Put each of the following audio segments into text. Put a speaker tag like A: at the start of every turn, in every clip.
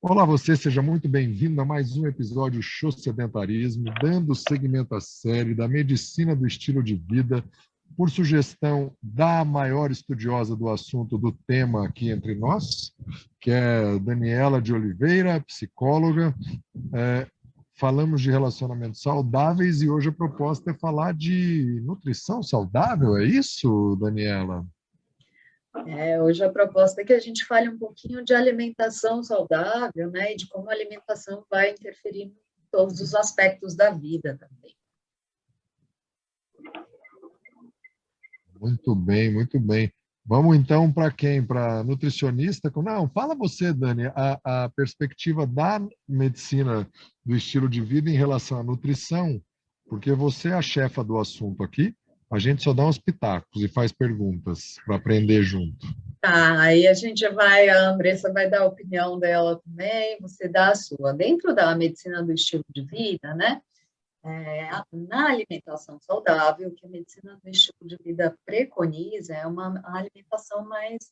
A: Olá, você, seja muito bem-vindo a mais um episódio Show Sedentarismo, dando seguimento à série da medicina do estilo de vida, por sugestão da maior estudiosa do assunto do tema aqui entre nós, que é Daniela de Oliveira, psicóloga. Falamos de relacionamentos saudáveis e hoje a proposta é falar de nutrição saudável, é isso, Daniela?
B: Hoje a proposta é que a gente fale um pouquinho de alimentação saudável, né, e de como a alimentação vai interferir em todos os aspectos da vida também.
A: Muito bem, muito bem. Vamos então para quem? Para nutricionista? Não, fala você, Dani, a perspectiva da medicina do estilo de vida em relação à nutrição, porque você é a chefa do assunto aqui, a gente só dá uns pitacos e faz perguntas para aprender junto.
B: Tá, aí a Andressa vai dar a opinião dela também, você dá a sua. Dentro da medicina do estilo de vida, né, na alimentação saudável, o que a medicina do estilo de vida preconiza é uma alimentação mais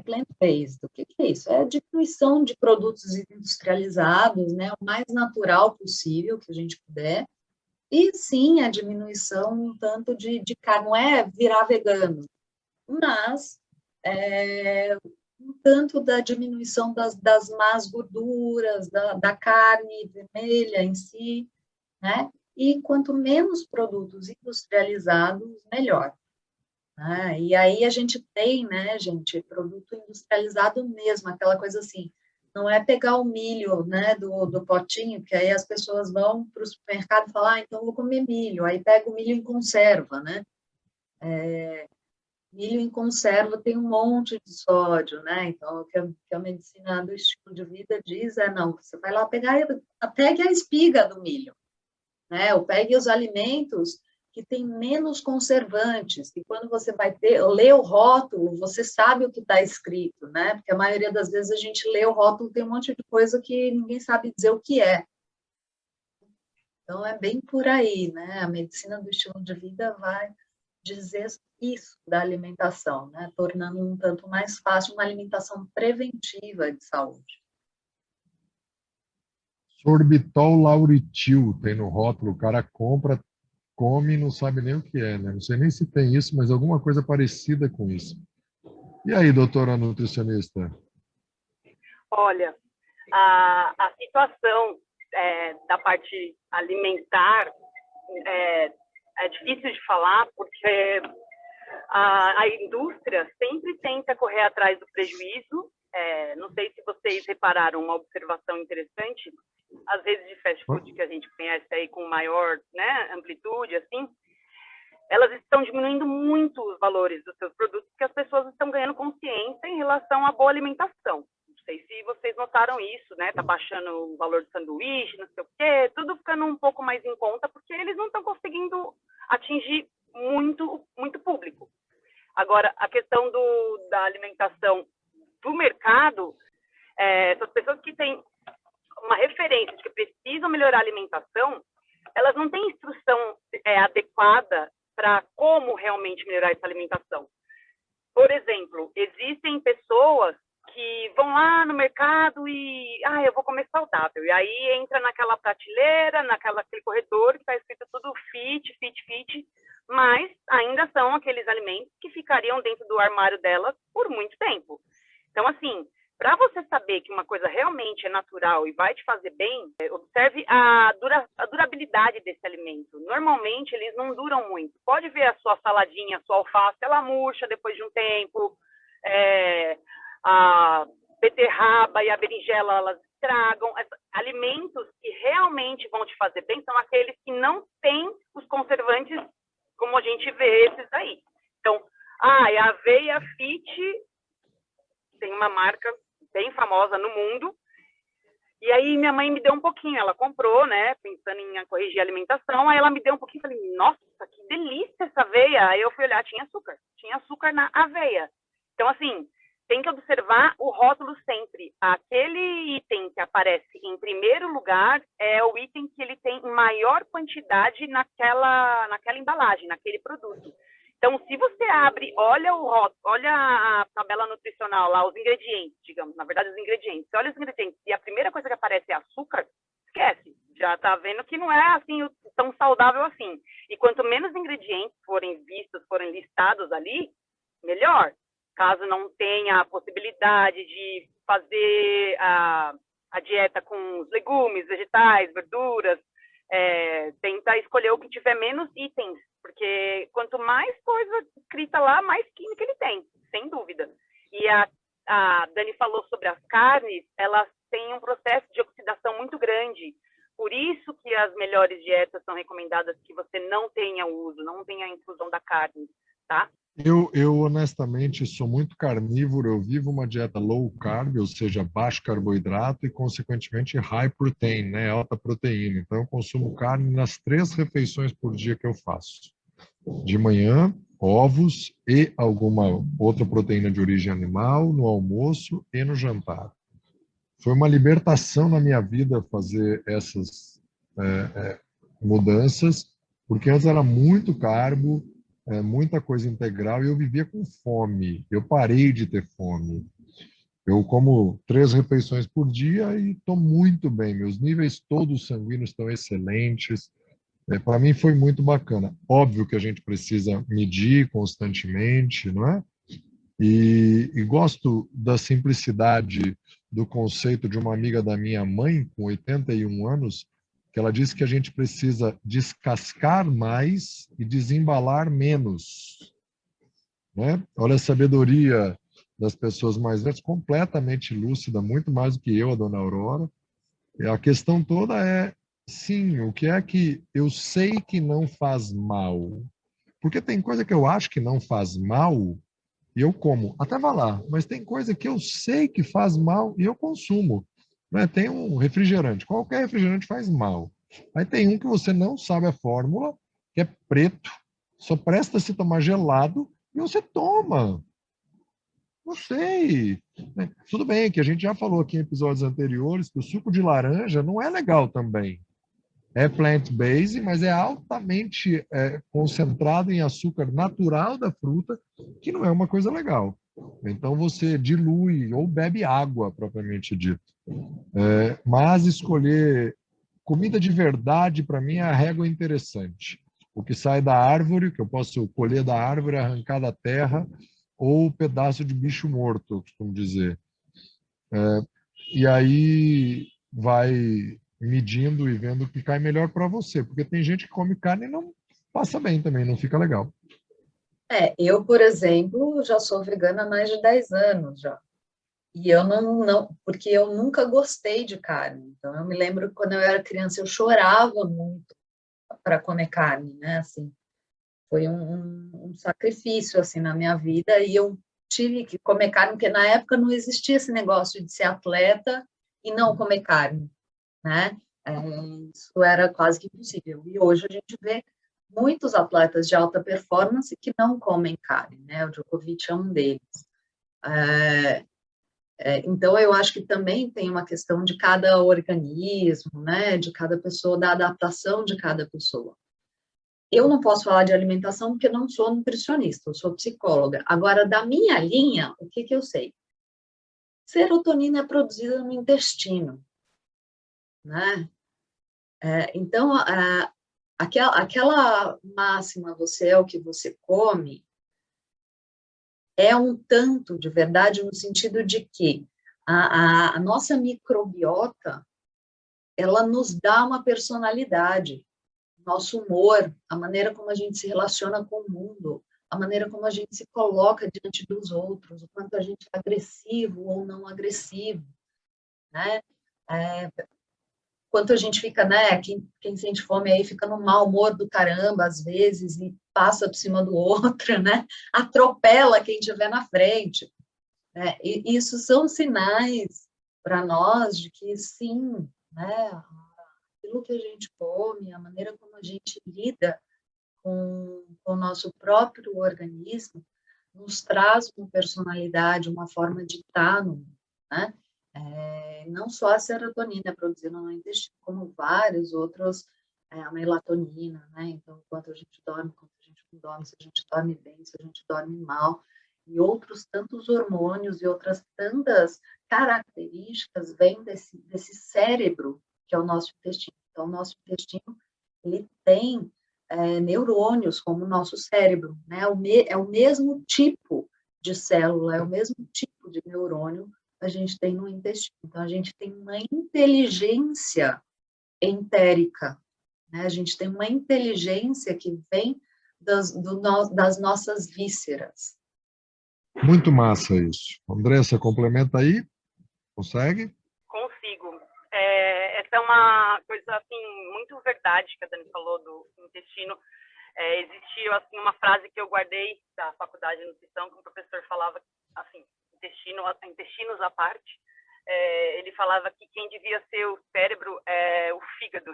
B: plant-based. O que é isso? É a diminuição de produtos industrializados, né, o mais natural possível que a gente puder, e sim a diminuição um tanto de carne, não é virar vegano, mas um tanto da diminuição das más gorduras, da carne vermelha em si, né? E quanto menos produtos industrializados, melhor. Né? E aí a gente tem, né, gente, produto industrializado mesmo, aquela coisa assim, não é pegar o milho, né, do potinho, que aí as pessoas vão para o supermercado e falam, então eu vou comer milho, aí pega o milho em conserva, né? Milho em conserva tem um monte de sódio, né? Então, o que a medicina do estilo de vida diz não, você vai lá pegue a espiga do milho, né? Ou pegue os alimentos que têm menos conservantes, que quando você vai ler o rótulo, você sabe o que está escrito, né? Porque a maioria das vezes a gente lê o rótulo, tem um monte de coisa que ninguém sabe dizer o que é. Então, é bem por aí, né? A medicina do estilo de vida vai dizer isso da alimentação, né? Tornando um tanto mais fácil uma alimentação preventiva de saúde.
A: Sorbitol lauretil tem no rótulo, o cara compra, come e não sabe nem o que é, né? Não sei nem se tem isso, mas alguma coisa parecida com isso. E aí, doutora nutricionista?
C: Olha, a situação da parte alimentar é difícil de falar, porque a indústria sempre tenta correr atrás do prejuízo. Não sei se vocês repararam uma observação interessante, às vezes de fast food que a gente conhece aí com maior, né, amplitude, assim, elas estão diminuindo muito os valores dos seus produtos, porque as pessoas estão ganhando consciência em relação à boa alimentação. Não sei se vocês notaram isso, né? Tá baixando o valor do sanduíche, não sei o quê, tudo ficando um pouco mais em conta, porque eles não estão conseguindo atingir muito público. Agora, a questão da alimentação do mercado, essas pessoas que têm uma referência de que precisam melhorar a alimentação, elas não têm instrução adequada para como realmente melhorar essa alimentação. Por exemplo, existem pessoas que vão lá no mercado e, eu vou comer saudável. E aí entra naquela prateleira, aquele corredor que está escrito tudo fit, mas ainda são aqueles alimentos que ficariam dentro do armário dela por muito tempo. Então, assim, para você saber que uma coisa realmente é natural e vai te fazer bem, observe a durabilidade desse alimento. Normalmente, eles não duram muito. Pode ver a sua saladinha, a sua alface, ela murcha depois de um tempo, a beterraba e a berinjela, elas estragam. Alimentos que realmente vão te fazer bem são aqueles que não têm os conservantes, como a gente vê esses aí. Então, a aveia fit tem uma marca bem famosa no mundo, e aí minha mãe me deu um pouquinho, ela comprou, né, pensando em corrigir a alimentação, aí ela me deu um pouquinho, falei, nossa, que delícia essa aveia, aí eu fui olhar, tinha açúcar na aveia. Então, assim, tem que observar o rótulo sempre. Aquele item que aparece em primeiro lugar é o item que ele tem maior quantidade naquela embalagem, naquele produto. Então, se você abre, olha o rótulo, olha a tabela nutricional lá, os ingredientes, digamos, na verdade, os ingredientes. Você olha os ingredientes e a primeira coisa que aparece é açúcar, esquece. Já tá vendo que não é assim tão saudável assim. E quanto menos ingredientes forem vistos, forem listados ali, melhor. Caso não tenha a possibilidade de fazer a dieta com os legumes, vegetais, verduras, tenta escolher o que tiver menos itens, porque quanto mais coisa escrita lá, mais química ele tem, sem dúvida. E a Dani falou sobre as carnes, elas têm um processo de oxidação muito grande. Por isso que as melhores dietas são recomendadas que você não tenha o uso, não tenha a inclusão da carne, tá?
A: Eu honestamente sou muito carnívoro, eu vivo uma dieta low carb, ou seja, baixo carboidrato e, consequentemente, high protein, né, alta proteína. Então, eu consumo carne nas 3 refeições por dia que eu faço. De manhã, ovos e alguma outra proteína de origem animal, no almoço e no jantar. Foi uma libertação na minha vida fazer essas mudanças, porque antes era muito carbo, muita coisa integral, e eu vivia com fome. Eu parei de ter fome. Eu como 3 refeições por dia e estou muito bem. Meus níveis todos sanguíneos estão excelentes. Para mim foi muito bacana. Óbvio que a gente precisa medir constantemente, não é? E gosto da simplicidade do conceito de uma amiga da minha mãe, com 81 anos, que ela disse que a gente precisa descascar mais e desembalar menos, né? Olha a sabedoria das pessoas mais velhas, completamente lúcida, muito mais do que eu, a dona Aurora. E a questão toda é, sim, o que é que eu sei que não faz mal? Porque tem coisa que eu acho que não faz mal e eu como, até vai lá, mas tem coisa que eu sei que faz mal e eu consumo. Né? Tem um refrigerante, qualquer refrigerante faz mal. Aí tem um que você não sabe a fórmula, que é preto, só presta se tomar gelado e você toma. Não sei. Né? Tudo bem que a gente já falou aqui em episódios anteriores que o suco de laranja não é legal também. É plant-based, mas é altamente concentrado em açúcar natural da fruta, que não é uma coisa legal. Então você dilui ou bebe água, propriamente dito. Mas escolher comida de verdade, para mim, é a régua interessante. O que sai da árvore, que eu posso colher da árvore, arrancar da terra, ou pedaço de bicho morto, eu costumo dizer. E aí vai medindo e vendo o que cai melhor para você, porque tem gente que come carne e não passa bem também, não fica legal.
B: Eu, por exemplo, já sou vegana há mais de 10 anos já. E eu não, porque eu nunca gostei de carne. Então, eu me lembro que quando eu era criança, eu chorava muito para comer carne, né? Assim, foi um sacrifício, assim, na minha vida, e eu tive que comer carne, porque na época não existia esse negócio de ser atleta e não comer carne, né? Isso era quase que impossível. E hoje a gente vê muitos atletas de alta performance que não comem carne, né? O Djokovic é um deles. Então, eu acho que também tem uma questão de cada organismo, né? De cada pessoa, da adaptação de cada pessoa. Eu não posso falar de alimentação porque não sou nutricionista, eu sou psicóloga. Agora, da minha linha, o que eu sei? Serotonina é produzida no intestino, né? Então, aquela máxima, você é o que você come, é um tanto de verdade no sentido de que a nossa microbiota, ela nos dá uma personalidade, nosso humor, a maneira como a gente se relaciona com o mundo, a maneira como a gente se coloca diante dos outros, o quanto a gente é agressivo ou não agressivo, né? Quanto a gente fica, né? Quem sente fome aí fica no mau humor do caramba, às vezes, e passa por cima do outro, né? Atropela quem estiver na frente. Né? E isso são sinais para nós de que, sim, né? Aquilo que a gente come, a maneira como a gente lida com o nosso próprio organismo, nos traz uma personalidade, uma forma de estar no mundo, né? Não só a serotonina é produzida no intestino, como vários outros, a melatonina, né? Então, enquanto a gente dorme, enquanto a gente não dorme, se a gente dorme bem, se a gente dorme mal, e outros tantos hormônios e outras tantas características vêm desse cérebro, que é o nosso intestino. Então, o nosso intestino, ele tem neurônios como o nosso cérebro, né? É o mesmo tipo de célula, é o mesmo tipo de neurônio que a gente tem no intestino. Então, a gente tem uma inteligência entérica, né? A gente tem uma inteligência que vem das nossas vísceras.
A: Muito massa isso. Andressa, complementa aí? Consegue?
C: Consigo. Essa é uma coisa, assim, muito verdade que a Dani falou do intestino. Existiu, assim, uma frase que eu guardei da faculdade de nutrição, que o professor falava, assim, intestinos à parte. Ele falava que quem devia ser o cérebro é o fígado,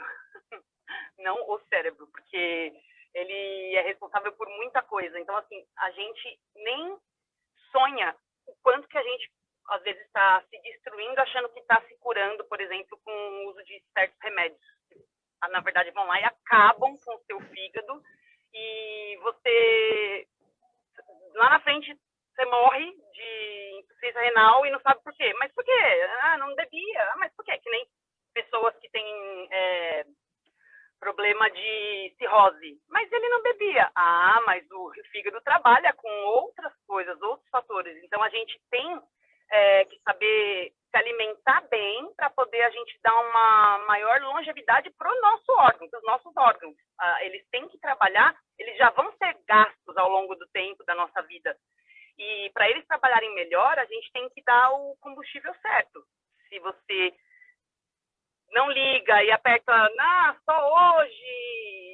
C: não o cérebro, porque ele é responsável por muita coisa. Então, assim, a gente nem sonha o quanto que a gente, às vezes, está se destruindo, achando que está se curando, por exemplo, com o uso de certos remédios. Na verdade, vão lá e acabam com o seu fígado, e você, lá na frente, você morre de insuficiência renal e não sabe por quê. Mas por quê? Não bebia. Mas por quê? Que nem pessoas que têm problema de cirrose. Mas ele não bebia. Mas o fígado trabalha com outras coisas, outros fatores. Então, a gente tem que saber se alimentar bem para poder a gente dar uma maior longevidade para o nosso órgão, para os nossos órgãos. Eles têm que trabalhar, eles já vão ser gastos ao longo do tempo da nossa vida. E para eles trabalharem melhor, a gente tem que dar o combustível certo. Se você não liga e aperta, só hoje,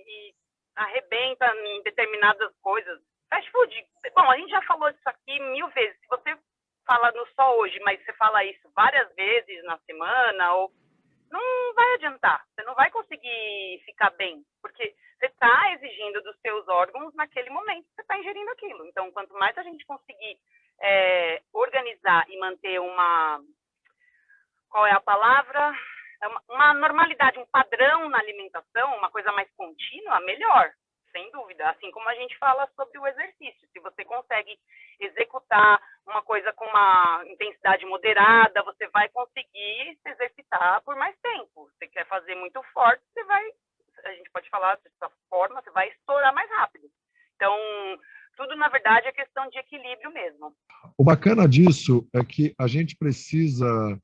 C: e arrebenta em determinadas coisas. Fast food, bom, a gente já falou disso aqui 1000 vezes. Se você fala no só hoje, mas você fala isso várias vezes na semana, não vai adiantar. Você não vai conseguir ficar bem, porque você está exigindo dos seus órgãos naquele momento que você está ingerindo aquilo. Então, quanto mais a gente conseguir organizar e manter qual é a palavra? Uma normalidade, um padrão na alimentação, uma coisa mais contínua, melhor, sem dúvida. Assim como a gente fala sobre o exercício. Se você consegue executar uma coisa com uma intensidade moderada, você vai conseguir se exercitar por mais tempo. Você quer fazer muito forte, a gente pode falar dessa forma, você vai estourar mais rápido. Então, tudo, na verdade, é questão de equilíbrio mesmo.
A: O bacana disso é que a gente precisa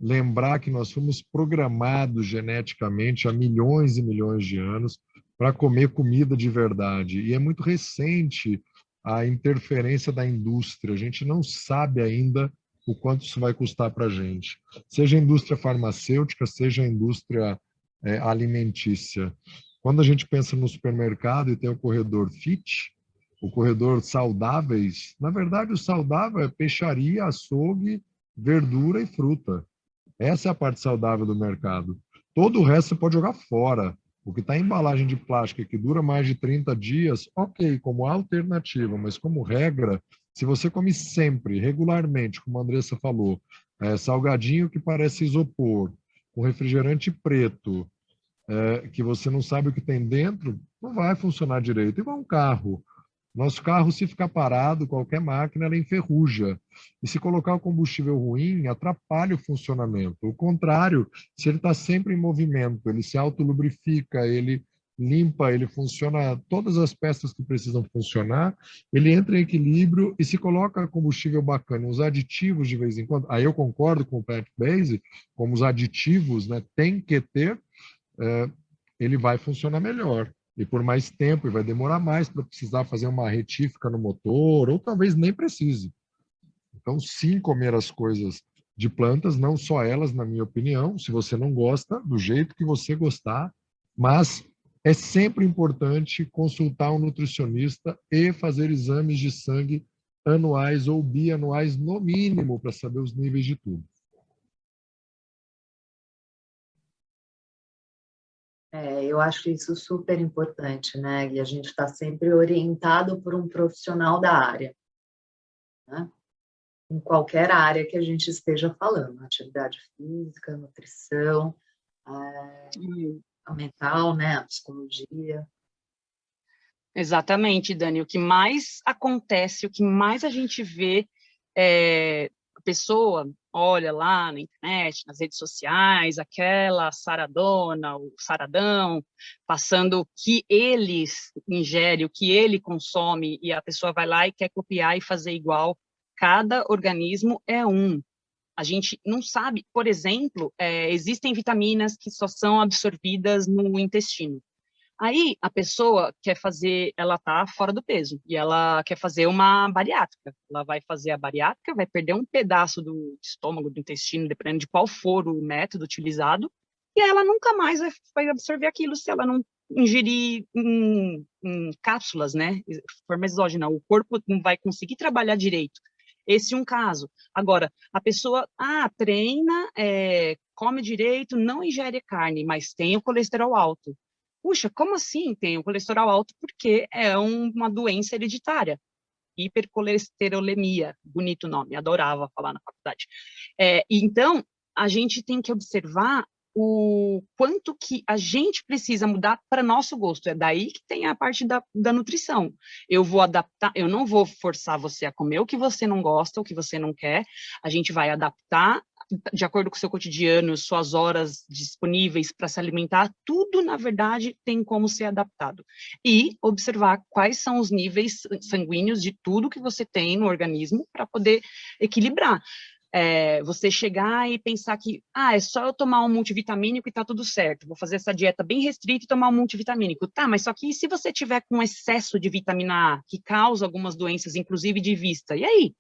A: lembrar que nós fomos programados geneticamente há milhões e milhões de anos para comer comida de verdade. E é muito recente a interferência da indústria. A gente não sabe ainda o quanto isso vai custar para a gente. Seja a indústria farmacêutica, seja a indústria alimentícia. Quando a gente pensa no supermercado e tem o corredor fit, o corredor saudáveis, na verdade o saudável é peixaria, açougue, verdura e fruta. Essa é a parte saudável do mercado. Todo o resto você pode jogar fora. O que está em embalagem de plástico que dura mais de 30 dias, ok, como alternativa, mas como regra, se você come sempre, regularmente, como a Andressa falou, salgadinho que parece isopor, com refrigerante preto, que você não sabe o que tem dentro, não vai funcionar direito. Igual um carro. Nosso carro, se ficar parado, qualquer máquina, ela enferruja. E se colocar o combustível ruim, atrapalha o funcionamento. O contrário, se ele está sempre em movimento, ele se autolubrifica, ele limpa, ele funciona, todas as peças que precisam funcionar, ele entra em equilíbrio e se coloca combustível bacana, os aditivos de vez em quando. Aí eu concordo com o Pat Base, como os aditivos, né, tem que ter, ele vai funcionar melhor. E por mais tempo, e vai demorar mais para precisar fazer uma retífica no motor, ou talvez nem precise. Então, sim, comer as coisas de plantas, não só elas, na minha opinião, se você não gosta, do jeito que você gostar, mas é sempre importante consultar um nutricionista e fazer exames de sangue anuais ou bianuais, no mínimo, para saber os níveis de tudo.
B: Eu acho isso super importante, né? E a gente está sempre orientado por um profissional da área, né? Em qualquer área que a gente esteja falando, atividade física, nutrição, a mental, né? A psicologia.
D: Exatamente, Dani. O que mais acontece, o que mais a gente vê a pessoa olha lá na internet, nas redes sociais, aquela saradona, o saradão, passando o que ele ingere, o que ele consome, e a pessoa vai lá e quer copiar e fazer igual. Cada organismo é um. A gente não sabe, por exemplo, existem vitaminas que só são absorvidas no intestino. Aí a pessoa quer fazer, ela tá fora do peso e ela quer fazer uma bariátrica. Ela vai fazer a bariátrica, vai perder um pedaço do estômago, do intestino, dependendo de qual for o método utilizado, e aí ela nunca mais vai absorver aquilo se ela não ingerir em cápsulas, né? De forma exógena. O corpo não vai conseguir trabalhar direito. Esse é um caso. Agora, a pessoa, treina, come direito, não ingere carne, mas tem o colesterol alto. Puxa, como assim tem o colesterol alto? Porque é uma doença hereditária. Hipercolesterolemia, bonito nome, adorava falar na faculdade. Então, a gente tem que observar o quanto que a gente precisa mudar para nosso gosto. É daí que tem a parte da nutrição. Eu vou adaptar, eu não vou forçar você a comer o que você não gosta, o que você não quer. A gente vai adaptar de acordo com o seu cotidiano, suas horas disponíveis para se alimentar, tudo, na verdade, tem como ser adaptado. E observar quais são os níveis sanguíneos de tudo que você tem no organismo para poder equilibrar. Você chegar e pensar que, é só eu tomar um multivitamínico e tá tudo certo, vou fazer essa dieta bem restrita e tomar um multivitamínico. Tá, mas só que se você tiver com excesso de vitamina A, que causa algumas doenças, inclusive de vista, e aí?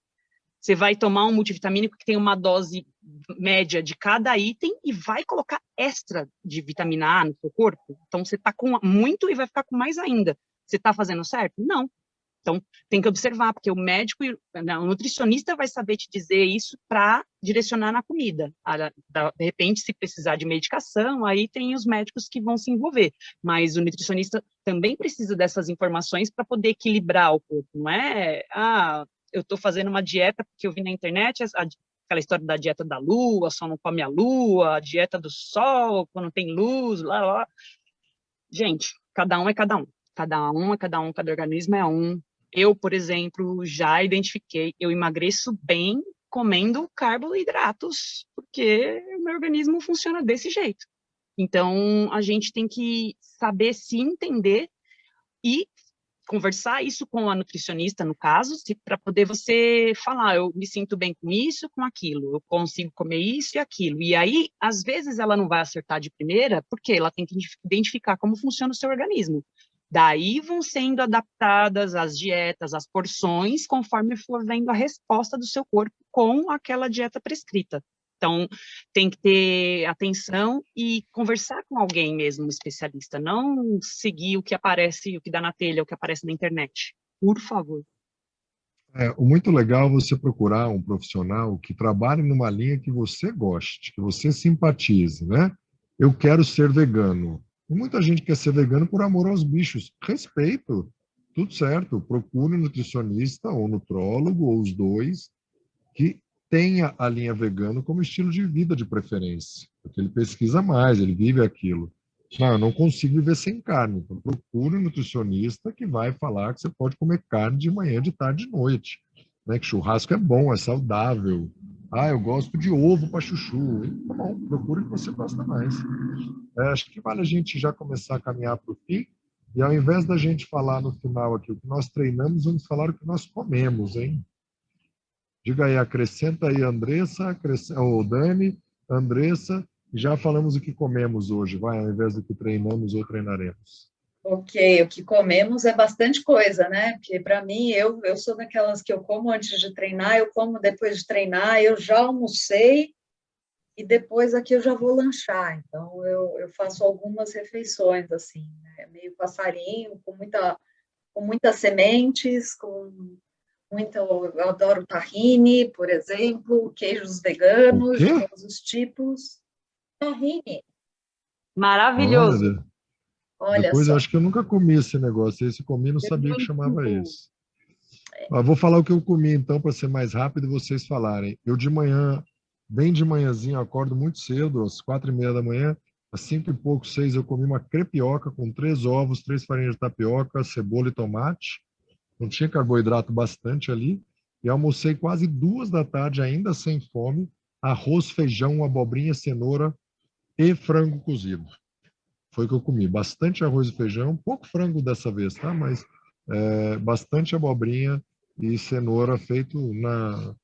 D: Você vai tomar um multivitamínico que tem uma dose média de cada item e vai colocar extra de vitamina A no seu corpo? Então, você está com muito e vai ficar com mais ainda. Você está fazendo certo? Não. Então, tem que observar, porque o médico, o nutricionista vai saber te dizer isso para direcionar na comida. De repente, se precisar de medicação, aí tem os médicos que vão se envolver. Mas o nutricionista também precisa dessas informações para poder equilibrar o corpo. Não é, eu estou fazendo uma dieta porque eu vi na internet aquela história da dieta da lua, só não come a lua, a dieta do sol, quando tem luz, lá, lá. Gente, cada um é cada um. Cada um é cada um, cada organismo é um. Eu, por exemplo, já identifiquei, eu emagreço bem comendo carboidratos, porque o meu organismo funciona desse jeito. Então, a gente tem que saber se entender e conversar isso com a nutricionista, no caso, para poder você falar, eu me sinto bem com isso, com aquilo, eu consigo comer isso e aquilo. E aí, às vezes, ela não vai acertar de primeira, porque ela tem que identificar como funciona o seu organismo. Daí vão sendo adaptadas as dietas, as porções, conforme for vendo a resposta do seu corpo com aquela dieta prescrita. Então, tem que ter atenção e conversar com alguém mesmo, um especialista, não seguir o que aparece, o que dá na telha, o que aparece na internet. Por favor.
A: O muito legal é você procurar um profissional que trabalhe numa linha que você goste, que você simpatize, né? Eu quero ser vegano. E muita gente quer ser vegano por amor aos bichos. Respeito, tudo certo. Procure um nutricionista ou nutrólogo, ou os dois, que tenha a linha vegano como estilo de vida de preferência, porque ele pesquisa mais, ele vive aquilo. Não, eu não consigo viver sem carne, então procure um nutricionista que vai falar que você pode comer carne de manhã, de tarde, de noite, né? Que churrasco é bom, é saudável. Eu gosto de ovo para chuchu. Tá bom, procure o que você gosta mais. Acho que vale a gente já começar a caminhar para o fim, e ao invés da gente falar no final aqui o que nós treinamos, vamos falar o que nós comemos, hein? Diga aí, acrescenta aí, Andressa, ou Dani, Andressa, já falamos o que comemos hoje, vai, ao invés do que treinamos ou treinaremos.
B: Ok, o que comemos é bastante coisa, né? Porque, para mim, eu sou daquelas que eu como antes de treinar, eu como depois de treinar, eu já almocei e depois aqui eu já vou lanchar. Então, eu faço algumas refeições, assim, né? Meio passarinho, com muitas sementes, eu adoro tahine, por exemplo, queijos veganos de todos os tipos. Tahine.
D: Maravilhoso.
B: Olha
A: depois
B: só.
A: Eu acho que eu nunca comi esse negócio. Esse comi, não sabia que chamava isso. Vou falar o que eu comi, então, para ser mais rápido e vocês falarem. Eu de manhã, bem de manhãzinho, acordo muito cedo, às 4:30 da manhã, Às 5 e pouco, 6, eu comi uma crepioca com 3 ovos, 3 farinhas de tapioca, cebola e tomate. Não tinha carboidrato bastante ali. E almocei quase 2 da tarde, ainda sem fome, arroz, feijão, abobrinha, cenoura e frango cozido. Foi o que eu comi. Bastante arroz e feijão, pouco frango dessa vez, tá? Mas bastante abobrinha e cenoura feito na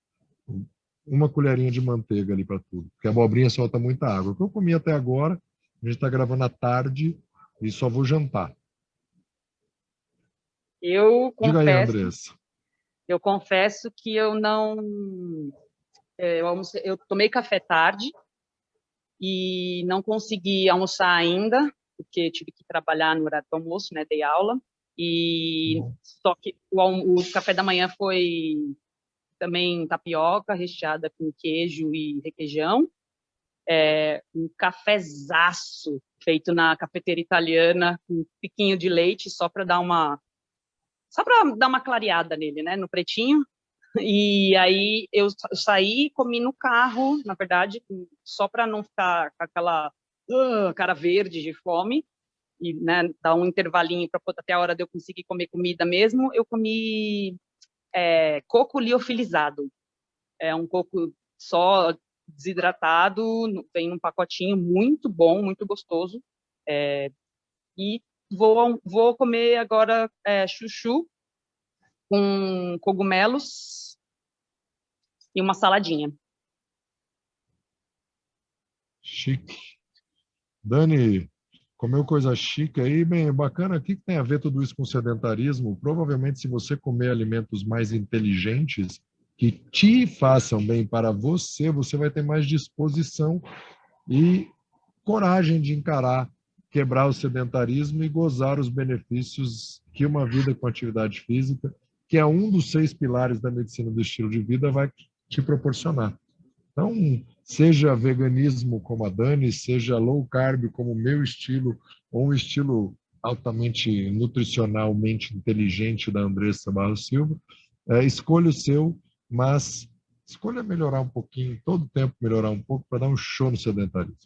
A: uma colherinha de manteiga ali para tudo. Porque a abobrinha solta muita água. O que eu comi até agora, a gente está gravando à tarde e só vou jantar.
D: Eu
A: Diga aí,
D: confesso,
A: Andressa.
D: eu confesso que eu não... eu tomei café tarde e não consegui almoçar ainda, porque tive que trabalhar no horário do almoço, né? Dei aula. E só que o café da manhã foi também tapioca recheada com queijo e requeijão. Um cafezaço feito na cafeteira italiana, com um piquinho de leite, só para dar uma clareada nele, né, no pretinho. E aí eu saí e comi no carro, na verdade, só para não ficar com aquela cara verde de fome, e, né, dar um intervalinho para até a hora de eu conseguir comer comida mesmo. Eu comi coco liofilizado. É um coco só desidratado, vem num pacotinho muito bom, muito gostoso. E vou comer agora chuchu com cogumelos e uma saladinha.
A: Chique. Dani, comeu coisa chique aí, bem bacana. O que tem a ver tudo isso com sedentarismo? Provavelmente, se você comer alimentos mais inteligentes, que te façam bem para você, você vai ter mais disposição e coragem de encarar, quebrar o sedentarismo e gozar os benefícios que uma vida com atividade física, que é um dos 6 pilares da medicina do estilo de vida, vai te proporcionar. Então, seja veganismo como a Dani, seja low carb como o meu estilo, ou um estilo altamente nutricionalmente inteligente da Andressa Barros Silva, escolha o seu, mas escolha melhorar um pouquinho, todo tempo melhorar um pouco para dar um show no sedentarismo.